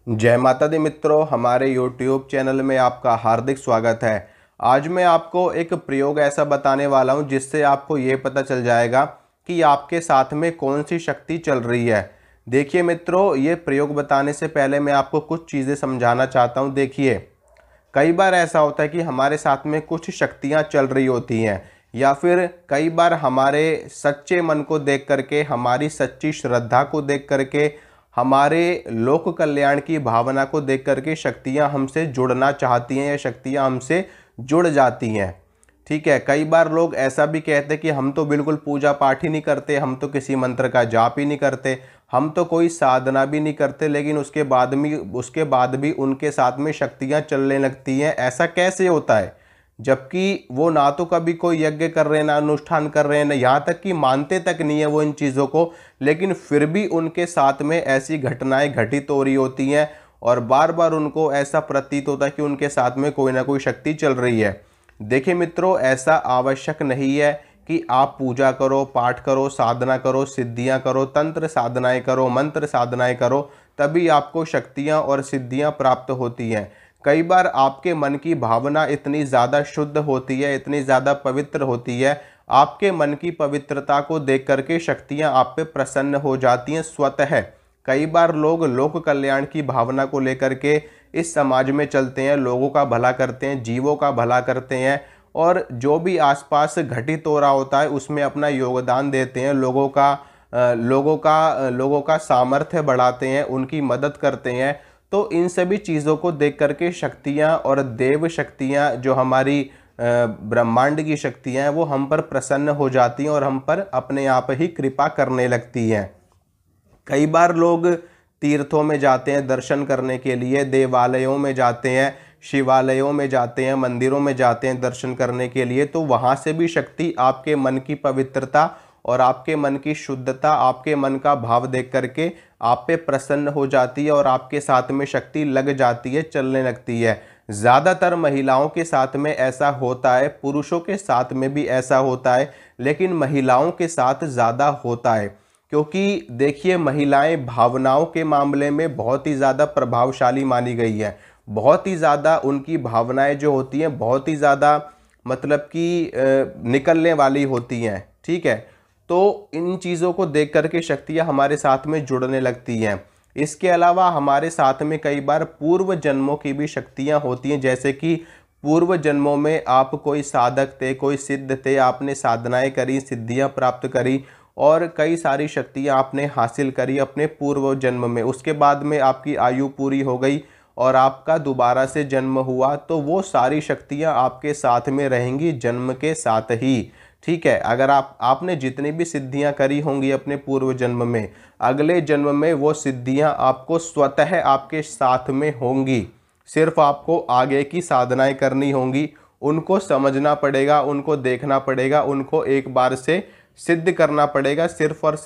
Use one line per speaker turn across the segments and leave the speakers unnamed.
जय माता दी मित्रों, हमारे YouTube चैनल में आपका हार्दिक स्वागत है। आज मैं आपको एक प्रयोग ऐसा बताने वाला हूं जिससे आपको ये पता चल जाएगा कि आपके साथ में कौन सी शक्ति चल रही है। देखिए मित्रों, ये प्रयोग बताने से पहले मैं आपको कुछ चीज़ें समझाना चाहता हूं। देखिए, कई बार ऐसा होता है कि हमारे साथ में कुछ शक्तियां चल रही होती हैं, या फिर कई बार हमारे सच्चे मन को देख करके, हमारी सच्ची श्रद्धा को देख करके, हमारे लोक कल्याण की भावना को देख करके शक्तियां हमसे जुड़ना चाहती हैं या शक्तियां हमसे जुड़ जाती हैं। ठीक है, कई बार लोग ऐसा भी कहते हैं कि हम तो बिल्कुल पूजा पाठ ही नहीं करते, हम तो किसी मंत्र का जाप ही नहीं करते, हम तो कोई साधना भी नहीं करते, लेकिन उसके बाद भी उनके साथ में शक्तियां चलने लगती हैं। ऐसा कैसे होता है? जबकि वो ना तो कभी कोई यज्ञ कर रहे हैं, ना अनुष्ठान कर रहे हैं, ना यहाँ तक कि मानते तक नहीं है वो इन चीज़ों को, लेकिन फिर भी उनके साथ में ऐसी घटनाएं घटित हो रही होती हैं और बार बार उनको ऐसा प्रतीत होता है कि उनके साथ में कोई ना कोई शक्ति चल रही है। देखिए मित्रों, ऐसा आवश्यक नहीं है कि आप पूजा करो, पाठ करो, साधना करो, सिद्धियां करो, तंत्र साधनाएं करो, मंत्र साधनाएं करो, तभी आपको शक्तियां और सिद्धियां प्राप्त होती हैं। कई बार आपके मन की भावना इतनी ज़्यादा शुद्ध होती है, इतनी ज़्यादा पवित्र होती है, आपके मन की पवित्रता को देख करके शक्तियां आप पे प्रसन्न हो जाती हैं स्वतः। कई बार लोग लोक कल्याण की भावना को लेकर के इस समाज में चलते हैं, लोगों का भला करते हैं, जीवों का भला करते हैं, और जो भी आसपास घटित हो रहा होता है उसमें अपना योगदान देते हैं, लोगों का सामर्थ्य बढ़ाते हैं, उनकी मदद करते हैं। तो इन सभी चीज़ों को देख करके शक्तियाँ और देव शक्तियाँ, जो हमारी ब्रह्मांड की शक्तियाँ हैं, वो हम पर प्रसन्न हो जाती हैं और हम पर अपने आप ही कृपा करने लगती हैं। कई बार लोग तीर्थों में जाते हैं दर्शन करने के लिए, देवालयों में जाते हैं, शिवालयों में जाते हैं, मंदिरों में जाते हैं दर्शन करने के लिए, तो वहाँ से भी शक्ति आपके मन की पवित्रता और आपके मन की शुद्धता, आपके मन का भाव देख करके आप पे प्रसन्न हो जाती है और आपके साथ में शक्ति लग जाती है, चलने लगती है। ज़्यादातर महिलाओं के साथ में ऐसा होता है, पुरुषों के साथ में भी ऐसा होता है, लेकिन महिलाओं के साथ ज़्यादा होता है। क्योंकि देखिए, महिलाएं भावनाओं के मामले में बहुत ही ज़्यादा प्रभावशाली मानी गई है। बहुत ही ज़्यादा उनकी भावनाएं जो होती हैं, बहुत ही ज़्यादा मतलब कि निकलने वाली होती हैं। ठीक है, तो इन चीज़ों को देख करके शक्तियाँ हमारे साथ में जुड़ने लगती हैं। इसके अलावा हमारे साथ में कई बार पूर्व जन्मों की भी शक्तियाँ होती हैं, जैसे कि पूर्व जन्मों में आप कोई साधक थे, कोई सिद्ध थे, आपने साधनाएं करी, सिद्धियां प्राप्त करी और कई सारी शक्तियां आपने हासिल करी अपने पूर्व जन्म में। उसके बाद में आपकी आयु पूरी हो गई और आपका दोबारा से जन्म हुआ, तो वो सारी शक्तियां आपके साथ में रहेंगी जन्म के साथ ही। ठीक है, अगर आपने जितनी भी सिद्धियां करी होंगी अपने पूर्व जन्म में, अगले जन्म में वो सिद्धियां आपको स्वतः आपके साथ में होंगी। सिर्फ आपको आगे की साधनाएं करनी होंगी, उनको समझना पड़ेगा, उनको देखना पड़ेगा, उनको एक बार से सिद्ध करना पड़ेगा। सिर्फ और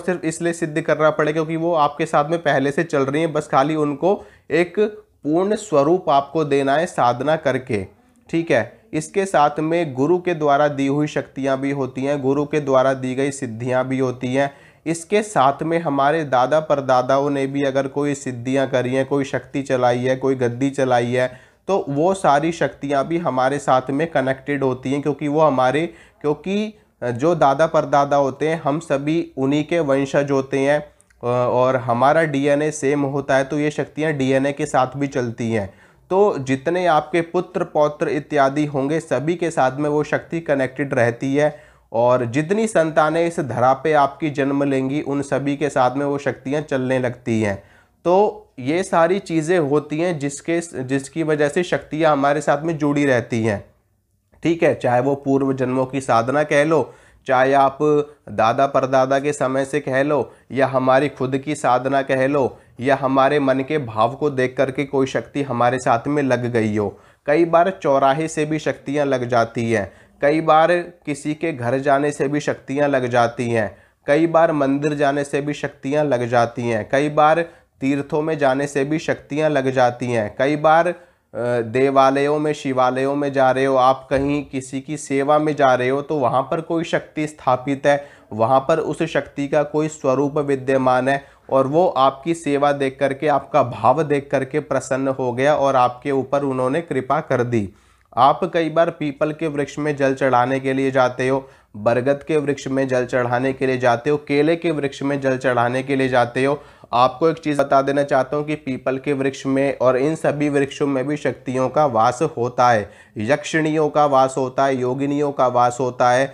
सिर्फ इसलिए सिद्ध करना पड़ेगा क्योंकि वो आपके साथ में पहले से चल रही हैं, बस खाली उनको एक पूर्ण स्वरूप आपको देना है साधना करके। ठीक है, इसके साथ में गुरु के द्वारा दी हुई शक्तियाँ भी होती हैं, गुरु के द्वारा दी गई सिद्धियाँ भी होती हैं। इसके साथ में हमारे दादा परदादाओं ने भी अगर कोई सिद्धियाँ करी हैं, कोई शक्ति चलाई है, कोई गद्दी चलाई है, तो वो सारी शक्तियाँ भी हमारे साथ में कनेक्टेड होती हैं, क्योंकि जो दादा परदादा होते हैं, हम सभी उन्हीं के वंशज होते हैं और हमारा डीएनए सेम होता है, तो ये शक्तियाँ डीएनए के साथ भी चलती हैं। तो जितने आपके पुत्र पौत्र इत्यादि होंगे, सभी के साथ में वो शक्ति कनेक्टेड रहती है, और जितनी संतानें इस धरा पे आपकी जन्म लेंगी, उन सभी के साथ में वो शक्तियाँ चलने लगती हैं। तो ये सारी चीज़ें होती हैं जिसकी वजह से शक्तियाँ हमारे साथ में जुड़ी रहती हैं। ठीक है, चाहे वो पूर्व जन्मों की साधना कह लो, चाहे आप दादा परदादा के समय से कह लो, या हमारी खुद की साधना कह लो, या हमारे मन के भाव को देख करके कोई शक्ति हमारे साथ में लग गई हो। कई बार चौराहे से भी शक्तियाँ लग जाती हैं, कई बार किसी के घर जाने से भी शक्तियाँ लग जाती हैं, कई बार मंदिर जाने से भी शक्तियाँ लग जाती हैं, कई बार तीर्थों में जाने से भी शक्तियाँ लग जाती हैं, कई बार देवालयों में, शिवालयों में जा रहे हो, आप कहीं किसी की सेवा में जा रहे हो, तो वहाँ पर कोई शक्ति स्थापित है, वहाँ पर उस शक्ति का कोई स्वरूप विद्यमान है, और वो आपकी सेवा देख करके, आपका भाव देख करके प्रसन्न हो गया और आपके ऊपर उन्होंने कृपा कर दी। आप कई बार पीपल के वृक्ष में जल चढ़ाने के लिए जाते हो, बरगद के वृक्ष में जल चढ़ाने के लिए जाते हो, केले के वृक्ष में जल चढ़ाने के लिए जाते हो। आपको एक चीज़ बता देना चाहता हूँ कि पीपल के वृक्ष में और इन सभी वृक्षों में भी शक्तियों का वास होता है, यक्षिणियों का वास होता है, योगिनियों का वास होता है,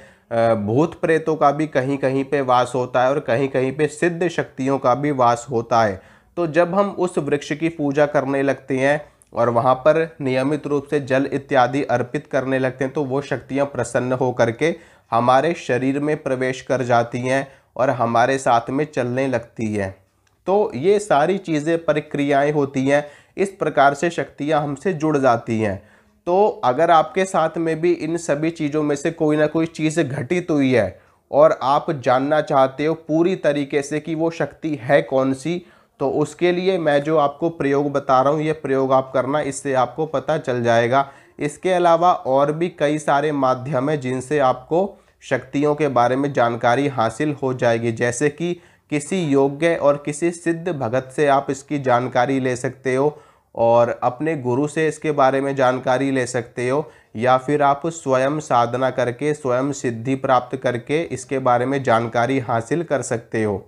भूत प्रेतों का भी कहीं कहीं पे वास होता है और कहीं कहीं पे सिद्ध शक्तियों का भी वास होता है। तो जब हम उस वृक्ष की पूजा करने लगते हैं और वहाँ पर नियमित रूप से जल इत्यादि अर्पित करने लगते हैं तो वो शक्तियाँ प्रसन्न हो करके हमारे शरीर में प्रवेश कर जाती हैं और हमारे साथ में चलने लगती हैं। तो ये सारी चीज़ें, प्रक्रियाएं होती हैं, इस प्रकार से शक्तियाँ हमसे जुड़ जाती हैं। तो अगर आपके साथ में भी इन सभी चीज़ों में से कोई ना कोई चीज़ घटित हुई है और आप जानना चाहते हो पूरी तरीके से कि वो शक्ति है कौन सी, तो उसके लिए मैं जो आपको प्रयोग बता रहा हूँ, ये प्रयोग आप करना, इससे आपको पता चल जाएगा। इसके अलावा और भी कई सारे माध्यम हैं जिनसे आपको शक्तियों के बारे में जानकारी हासिल हो जाएगी। जैसे कि किसी योग्य और किसी सिद्ध भगत से आप इसकी जानकारी ले सकते हो और अपने गुरु से इसके बारे में जानकारी ले सकते हो, या फिर आप स्वयं साधना करके, स्वयं सिद्धि प्राप्त करके इसके बारे में जानकारी हासिल कर सकते हो।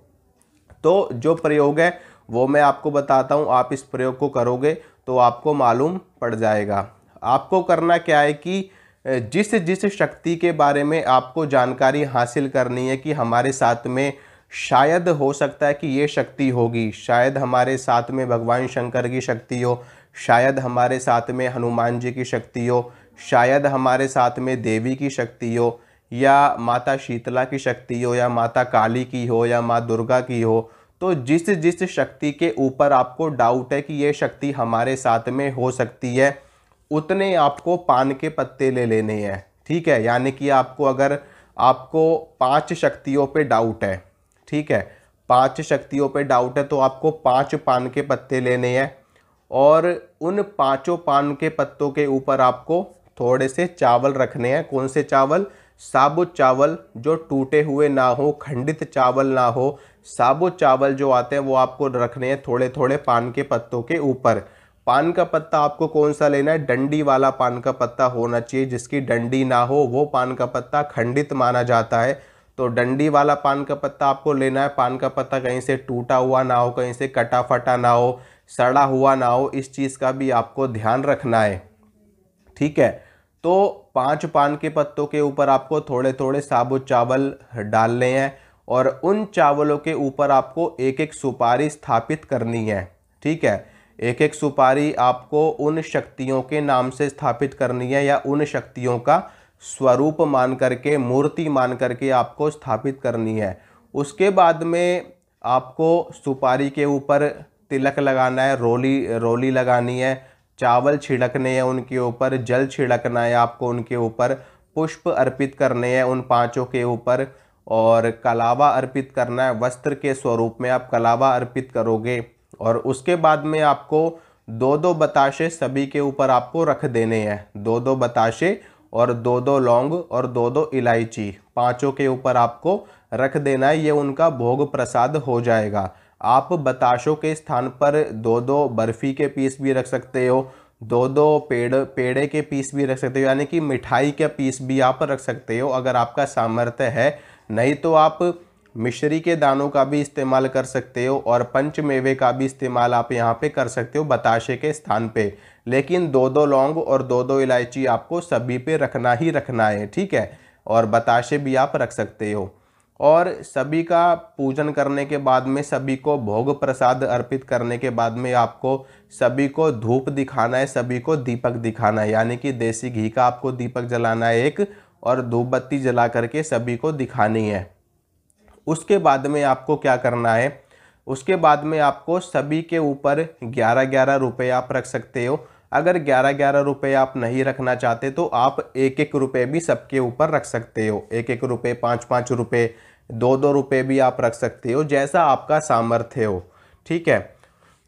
तो जो प्रयोग है वो मैं आपको बताता हूँ, आप इस प्रयोग को करोगे तो आपको मालूम पड़ जाएगा। आपको करना क्या है कि जिस जिस शक्ति के बारे में आपको जानकारी हासिल करनी है कि हमारे साथ में शायद हो सकता है कि ये शक्ति होगी, शायद हमारे साथ में भगवान शंकर की शक्ति हो, शायद हमारे साथ में हनुमान जी की शक्ति हो, शायद हमारे साथ में देवी की शक्ति हो, या माता शीतला की शक्ति हो, या माता काली की हो, या माँ दुर्गा की हो। तो जिस जिस शक्ति के ऊपर आपको डाउट है कि ये शक्ति हमारे साथ में हो सकती है, उतने आपको पान के पत्ते ले लेने हैं। ठीक है, यानी कि आपको अगर आपको 5 शक्तियों पे डाउट है, ठीक है, 5 शक्तियों पे डाउट है तो आपको 5 पान के पत्ते लेने हैं और उन 5 पान के पत्तों के ऊपर आपको थोड़े से चावल रखने हैं। कौन से चावल? साबुत चावल, जो टूटे हुए ना हो, खंडित चावल ना हो, साबुत चावल जो आते हैं वो आपको रखने हैं थोड़े थोड़े पान के पत्तों के ऊपर। पान का पत्ता आपको कौन सा लेना है? डंडी वाला पान का पत्ता होना चाहिए। जिसकी डंडी ना हो वो पान का पत्ता खंडित माना जाता है। तो डंडी वाला पान का पत्ता आपको लेना है। पान का पत्ता कहीं से टूटा हुआ ना हो, कहीं से कटा फटा ना हो, सड़ा हुआ ना हो, इस चीज़ का भी आपको ध्यान रखना है। ठीक है, तो 5 पान के पत्तों के ऊपर आपको थोड़े थोड़े साबुत चावल डालने हैं और उन चावलों के ऊपर आपको एक एक सुपारी स्थापित करनी है। ठीक है, एक एक सुपारी आपको उन शक्तियों के नाम से स्थापित करनी है या उन शक्तियों का स्वरूप मान करके, मूर्ति मान करके आपको स्थापित करनी है। उसके बाद में आपको सुपारी के ऊपर तिलक लगाना है, रोली लगानी है, चावल छिड़कने हैं उनके ऊपर, जल छिड़कना है आपको उनके ऊपर, पुष्प अर्पित करने हैं उन 5 के ऊपर और कलावा अर्पित करना है। वस्त्र के स्वरूप में आप कलावा अर्पित करोगे और उसके बाद में आपको 2-2 बताशे सभी के ऊपर आपको रख देने हैं। 2-2 बताशे और 2-2 लौंग और 2-2 इलायची 5 के ऊपर आपको रख देना है। ये उनका भोग प्रसाद हो जाएगा। आप बताशों के स्थान पर 2-2 बर्फ़ी के पीस भी रख सकते हो, 2-2 पेड़े के पीस भी रख सकते हो, यानी कि मिठाई के पीस भी आप रख सकते हो अगर आपका सामर्थ्य है। नहीं तो आप मिश्री के दानों का भी इस्तेमाल कर सकते हो और पंचमेवे का भी इस्तेमाल आप यहाँ पे कर सकते हो बताशे के स्थान पे। लेकिन 2-2 लौंग और 2-2 इलायची आपको सभी पे रखना ही रखना है। ठीक है, और बताशे भी आप रख सकते हो। और सभी का पूजन करने के बाद में, सभी को भोग प्रसाद अर्पित करने के बाद में आपको सभी को धूप दिखाना है, सभी को दीपक दिखाना है, यानी कि देसी घी का आपको दीपक जलाना है एक और धूप बत्ती जला करके सभी को दिखानी है। उसके बाद में आपको क्या करना है? उसके बाद में आपको सभी के ऊपर 11-11 रुपये आप रख सकते हो। अगर 11-11 रुपये आप नहीं रखना चाहते तो आप 1-1 रुपये भी सबके ऊपर रख सकते हो। 1-1 रुपये, 5-5 रुपये, 2-2 रुपये भी आप रख सकते हो, जैसा आपका सामर्थ्य हो। ठीक है,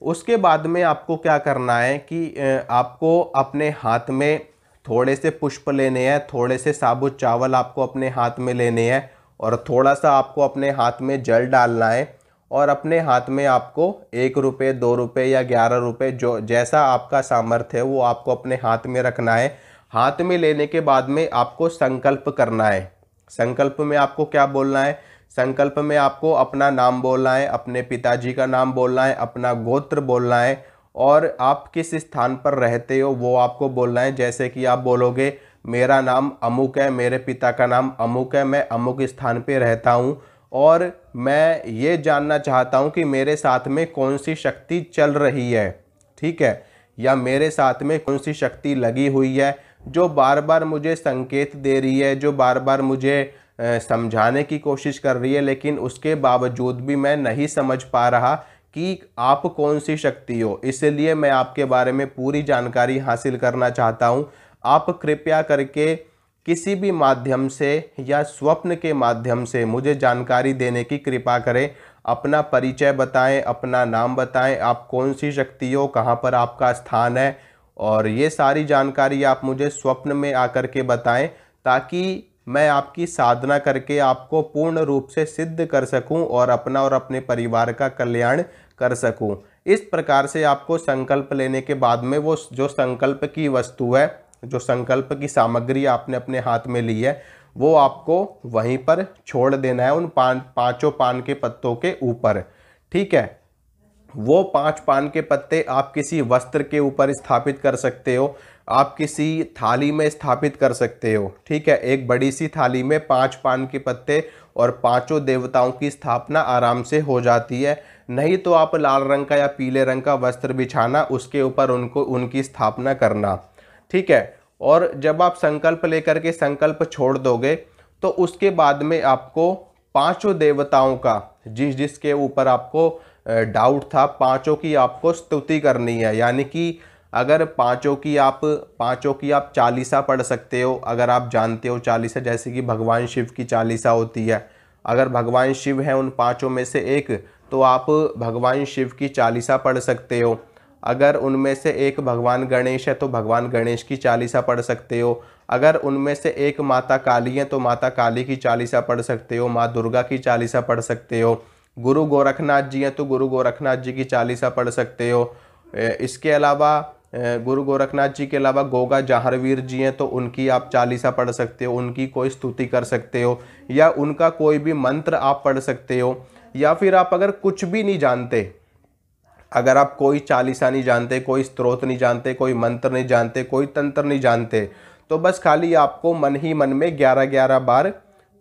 उसके बाद में आपको क्या करना है कि आपको अपने हाथ में थोड़े से पुष्प लेने हैं, थोड़े से साबुत चावल आपको अपने हाथ में लेने हैं और थोड़ा सा आपको अपने हाथ में जल डालना है और अपने हाथ में आपको 1 रुपये, 2 रुपये या 11 रुपये, जो जैसा आपका सामर्थ्य है वो आपको अपने हाथ में रखना है। हाथ में लेने के बाद में आपको संकल्प करना है। संकल्प में आपको क्या बोलना है? संकल्प में आपको अपना नाम बोलना है, अपने पिताजी का नाम बोलना है, अपना गोत्र बोलना है और आप किस स्थान पर रहते हो वो आपको बोलना है। जैसे कि आप बोलोगे मेरा नाम अमुक है, मेरे पिता का नाम अमुक है, मैं अमुक स्थान पे रहता हूँ और मैं ये जानना चाहता हूँ कि मेरे साथ में कौन सी शक्ति चल रही है, ठीक है, या मेरे साथ में कौन सी शक्ति लगी हुई है जो बार बार मुझे संकेत दे रही है, जो बार बार मुझे समझाने की कोशिश कर रही है, लेकिन उसके बावजूद भी मैं नहीं समझ पा रहा कि आप कौन सी शक्ति हो। इसलिए मैं आपके बारे में पूरी जानकारी हासिल करना चाहता हूँ। आप कृपया करके किसी भी माध्यम से या स्वप्न के माध्यम से मुझे जानकारी देने की कृपा करें। अपना परिचय बताएं, अपना नाम बताएं, आप कौन सी शक्ति हो, कहाँ पर आपका स्थान है, और ये सारी जानकारी आप मुझे स्वप्न में आकर के बताएं ताकि मैं आपकी साधना करके आपको पूर्ण रूप से सिद्ध कर सकूं और अपना और अपने परिवार का कल्याण कर सकूं। इस प्रकार से आपको संकल्प लेने के बाद में वो जो संकल्प की वस्तु है, जो संकल्प की सामग्री आपने अपने हाथ में ली है, वो आपको वहीं पर छोड़ देना है उन पांचों पान के पत्तों के ऊपर, ठीक है। वो 5 पान के पत्ते आप किसी वस्त्र के ऊपर स्थापित कर सकते हो, आप किसी थाली में स्थापित कर सकते हो, ठीक है। एक बड़ी सी थाली में 5 पान के पत्ते और पांचों देवताओं की स्थापना आराम से हो जाती है। नहीं तो आप लाल रंग का या पीले रंग का वस्त्र बिछाना, उसके ऊपर उनकी स्थापना करना, ठीक है। और जब आप संकल्प लेकर के संकल्प छोड़ दोगे तो उसके बाद में आपको पांचों देवताओं का, जिसके ऊपर आपको डाउट था, पांचों की आपको स्तुति करनी है। यानी कि अगर पांचों की आप चालीसा पढ़ सकते हो, अगर आप जानते हो चालीसा, जैसे कि भगवान शिव की चालीसा होती है। अगर भगवान शिव हैं उन पांचों में से एक, तो आप भगवान शिव की चालीसा पढ़ सकते हो। अगर उनमें से एक भगवान गणेश है तो भगवान गणेश की चालीसा पढ़ सकते हो। अगर उनमें से एक माता काली है तो माता काली की चालीसा पढ़ सकते हो, माँ दुर्गा की चालीसा पढ़ सकते हो। गुरु गोरखनाथ जी हैं तो गुरु गोरखनाथ जी की चालीसा पढ़ सकते हो। इसके अलावा गुरु गोरखनाथ जी के अलावा गोगा जहारवीर जी हैं तो उनकी आप चालीसा पढ़ सकते हो, उनकी कोई स्तुति कर सकते हो, या उनका कोई भी मंत्र आप पढ़ सकते हो। या फिर आप अगर कुछ भी नहीं जानते, अगर आप कोई चालीसा नहीं जानते, कोई स्तोत्र नहीं जानते, कोई मंत्र नहीं जानते, कोई तंत्र नहीं जानते, तो बस खाली आपको मन ही मन में 11-11 बार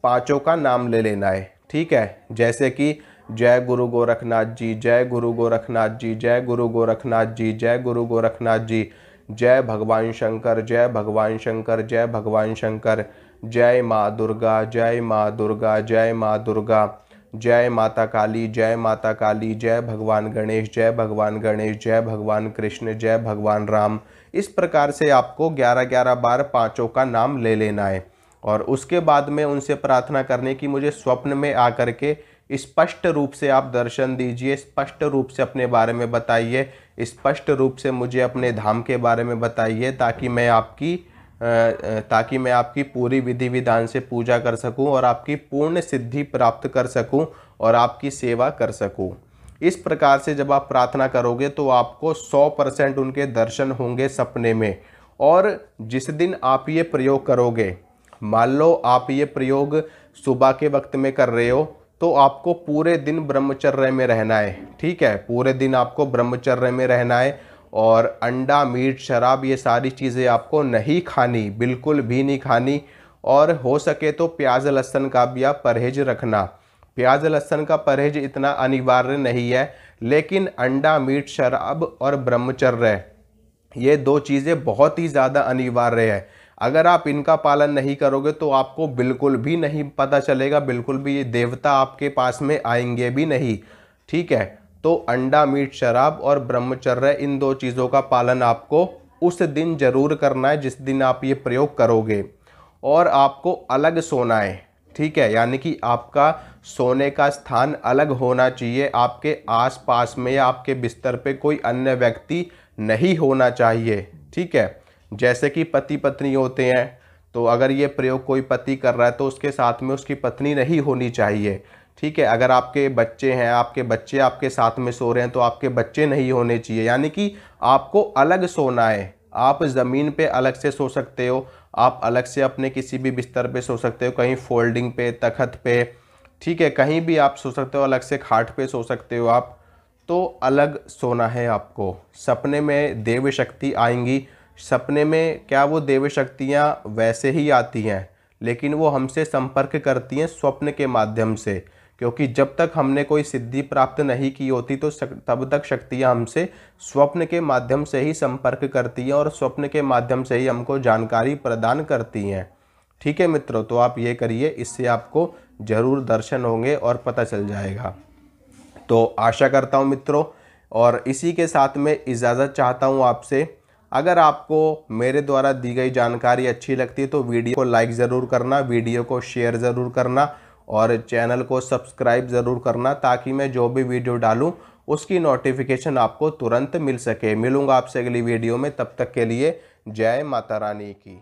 पांचों का नाम ले लेना है, ठीक है। जैसे कि जय गुरु गोरखनाथ जी, जय गुरु गोरखनाथ जी, जय गुरु गोरखनाथ जी, जय गुरु गोरखनाथ जी, जय भगवान शंकर, जय भगवान शंकर, जय भगवान शंकर, जय माँ दुर्गा, जय माँ दुर्गा, जय माँ दुर्गा, जय माता काली, जय माता काली, जय भगवान गणेश, जय भगवान गणेश, जय भगवान कृष्ण, जय भगवान राम। इस प्रकार से आपको 11-11 बार पांचों का नाम ले लेना है और उसके बाद में उनसे प्रार्थना करने की, मुझे स्वप्न में आकर के स्पष्ट रूप से आप दर्शन दीजिए, स्पष्ट रूप से अपने बारे में बताइए, स्पष्ट रूप से मुझे अपने धाम के बारे में बताइए, ताकि मैं आपकी पूरी विधि विधान से पूजा कर सकूं और आपकी पूर्ण सिद्धि प्राप्त कर सकूं और आपकी सेवा कर सकूं। इस प्रकार से जब आप प्रार्थना करोगे तो आपको 100% उनके दर्शन होंगे सपने में। और जिस दिन आप ये प्रयोग करोगे, मान लो आप ये प्रयोग सुबह के वक्त में कर रहे हो, तो आपको पूरे दिन ब्रह्मचर्य में रहना है, ठीक है। पूरे दिन आपको ब्रह्मचर्य में रहना है और अंडा, मीट, शराब, ये सारी चीज़ें आपको नहीं खानी, बिल्कुल भी नहीं खानी। और हो सके तो प्याज लहसुन का भी आप परहेज रखना। प्याज लहसुन का परहेज इतना अनिवार्य नहीं है, लेकिन अंडा, मीट, शराब और ब्रह्मचर्य, ये 2 चीज़ें बहुत ही ज़्यादा अनिवार्य है। अगर आप इनका पालन नहीं करोगे तो आपको बिल्कुल भी नहीं पता चलेगा, बिल्कुल भी ये देवता आपके पास में आएंगे भी नहीं, ठीक है। तो अंडा, मीट, शराब और ब्रह्मचर्य, इन 2 चीज़ों का पालन आपको उस दिन जरूर करना है जिस दिन आप ये प्रयोग करोगे। और आपको अलग सोना है, ठीक है। यानी कि आपका सोने का स्थान अलग होना चाहिए, आपके आसपास में या आपके बिस्तर पे कोई अन्य व्यक्ति नहीं होना चाहिए, ठीक है। जैसे कि पति पत्नी होते हैं, तो अगर ये प्रयोग कोई पति कर रहा है तो उसके साथ में उसकी पत्नी नहीं होनी चाहिए, ठीक है। अगर आपके बच्चे हैं, आपके बच्चे आपके साथ में सो रहे हैं तो आपके बच्चे नहीं होने चाहिए, यानी कि आपको अलग सोना है। आप ज़मीन पे अलग से सो सकते हो, आप अलग से अपने किसी भी बिस्तर पे सो सकते हो, कहीं फोल्डिंग पे, तखत पे, ठीक है, कहीं भी आप सो सकते हो, अलग से खाट पे सो सकते हो आप। तो अलग सोना है आपको। सपने में देव शक्ति आएंगी। सपने में क्या वो देव शक्तियाँ वैसे ही आती हैं, लेकिन वो हमसे संपर्क करती हैं स्वप्न के माध्यम से, क्योंकि जब तक हमने कोई सिद्धि प्राप्त नहीं की होती तो तब तक शक्तियाँ हमसे स्वप्न के माध्यम से ही संपर्क करती हैं और स्वप्न के माध्यम से ही हमको जानकारी प्रदान करती हैं। ठीक है मित्रों, तो आप ये करिए, इससे आपको ज़रूर दर्शन होंगे और पता चल जाएगा। तो आशा करता हूँ मित्रों, और इसी के साथ में इजाज़त चाहता हूँ आपसे। अगर आपको मेरे द्वारा दी गई जानकारी अच्छी लगती है तो वीडियो को लाइक ज़रूर करना, वीडियो को शेयर ज़रूर करना और चैनल को सब्सक्राइब ज़रूर करना, ताकि मैं जो भी वीडियो डालूँ उसकी नोटिफिकेशन आपको तुरंत मिल सके। मिलूँगा आपसे अगली वीडियो में, तब तक के लिए जय माता रानी की।